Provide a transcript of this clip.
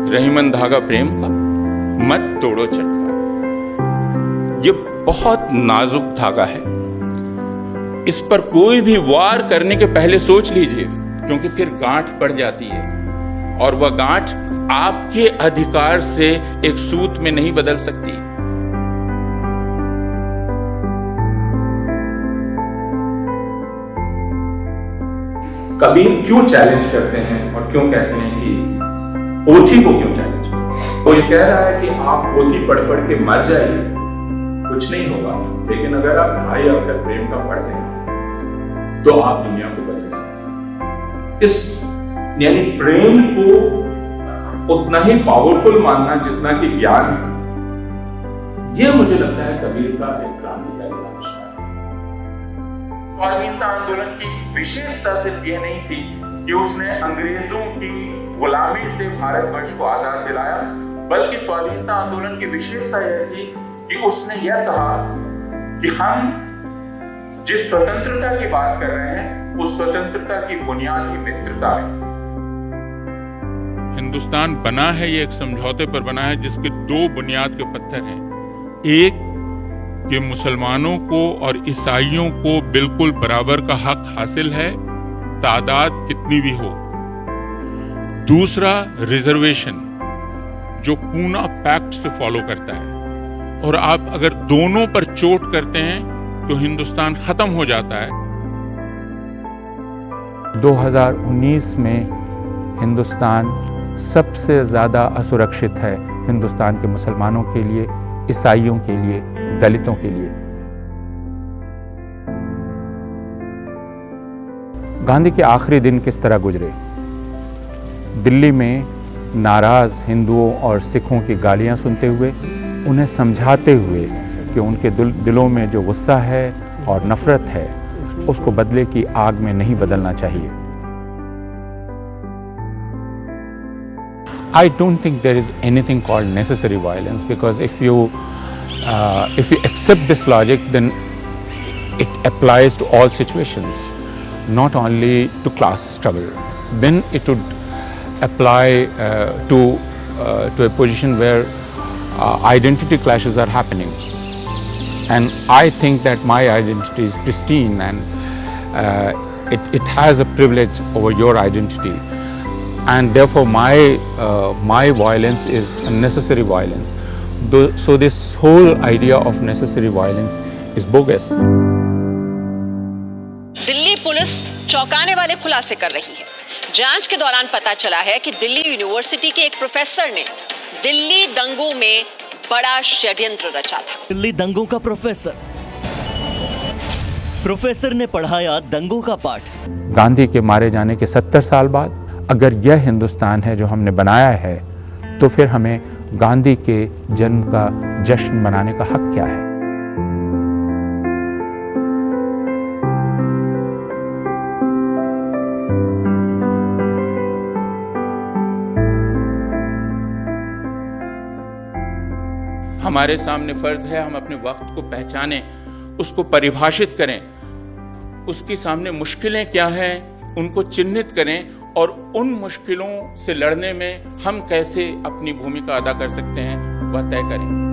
रहीमन धागा प्रेम का, मत तोड़ो चटका। ये बहुत नाजुक धागा है, इस पर कोई भी वार करने के पहले सोच लीजिए, क्योंकि फिर गांठ पड़ जाती है और वह गांठ आपके अधिकार से एक सूत में नहीं बदल सकती। कबीर क्यों चैलेंज करते हैं और क्यों कहते हैं कि पोथी को क्यों चैलेंज करते? वो ये कह रहा है कि आप पोथी पढ़ पढ़ के मर जाइए, कुछ नहीं होगा, लेकिन अगर आप ढाई अक्षर प्रेम का पढ़ लें तो आप दुनिया को बदल सकते। इस यानी प्रेम को उतना ही पावरफुल मानना जितना कि ज्ञान है, यह मुझे लगता है कबीर का एक क्रांतिकारी आविष्कार है। स्वाधीनता आंदोलन की विशेषता सिर्फ यह नहीं थी कि उसने अंग्रेजों की गुलामी से भारतवर्ष को आजाद दिलाया, बल्कि स्वाधीनता आंदोलन की विशेषता यह थी कि उसने यह कहा कि हम जिस स्वतंत्रता की बात कर रहे हैं उस स्वतंत्रता की बुनियाद ही मित्रता है। हिंदुस्तान बना है, ये एक समझौते पर बना है जिसके दो बुनियाद के पत्थर हैं। एक कि मुसलमानों को और ईसाइयों को बिल्कुल बराबर का हक हासिल है, तादाद कितनी भी हो। दूसरा रिजर्वेशन, जो पूना पैक्ट से फॉलो करता है, और आप अगर दोनों पर चोट करते हैं तो हिंदुस्तान खत्म हो जाता है। 2019 में हिंदुस्तान सबसे ज़्यादा असुरक्षित है, हिंदुस्तान के मुसलमानों के लिए, ईसाइयों के लिए, दलितों के लिए। गांधी के आखिरी दिन किस तरह गुजरे? दिल्ली में नाराज हिंदुओं और सिखों की गालियां सुनते हुए, उन्हें समझाते हुए कि उनके दिलों में जो गुस्सा है और नफरत है उसको बदले की आग में नहीं बदलना चाहिए। I don't think there is anything called necessary violence, because if you accept this logic, then it applies to all situations, not only to class struggle. Then it would apply to a position where identity clashes are happening. And I think that my identity is pristine, and it has a privilege over your identity. And therefore my violence is a necessary violence. So this whole idea of necessary violence is bogus. Delhi police चौंकाने वाले खुलासे कर रही है। जांच के दौरान पता चला है कि दिल्ली यूनिवर्सिटी के एक प्रोफेसर ने दिल्ली दंगों में बड़ा षड्यंत्र रचा था। दिल्ली दंगों का प्रोफेसर ने पढ़ाया दंगों का पाठ। गांधी के मारे जाने के 70 साल बाद अगर यह हिंदुस्तान है जो हमने बनाया है, तो फिर हमें गांधी के जन्म का जश्न मनाने का हक क्या है? हमारे सामने फर्ज है हम अपने वक्त को पहचानें, उसको परिभाषित करें, उसके सामने मुश्किलें क्या हैं उनको चिन्हित करें, और उन मुश्किलों से लड़ने में हम कैसे अपनी भूमिका अदा कर सकते हैं वह तय करें।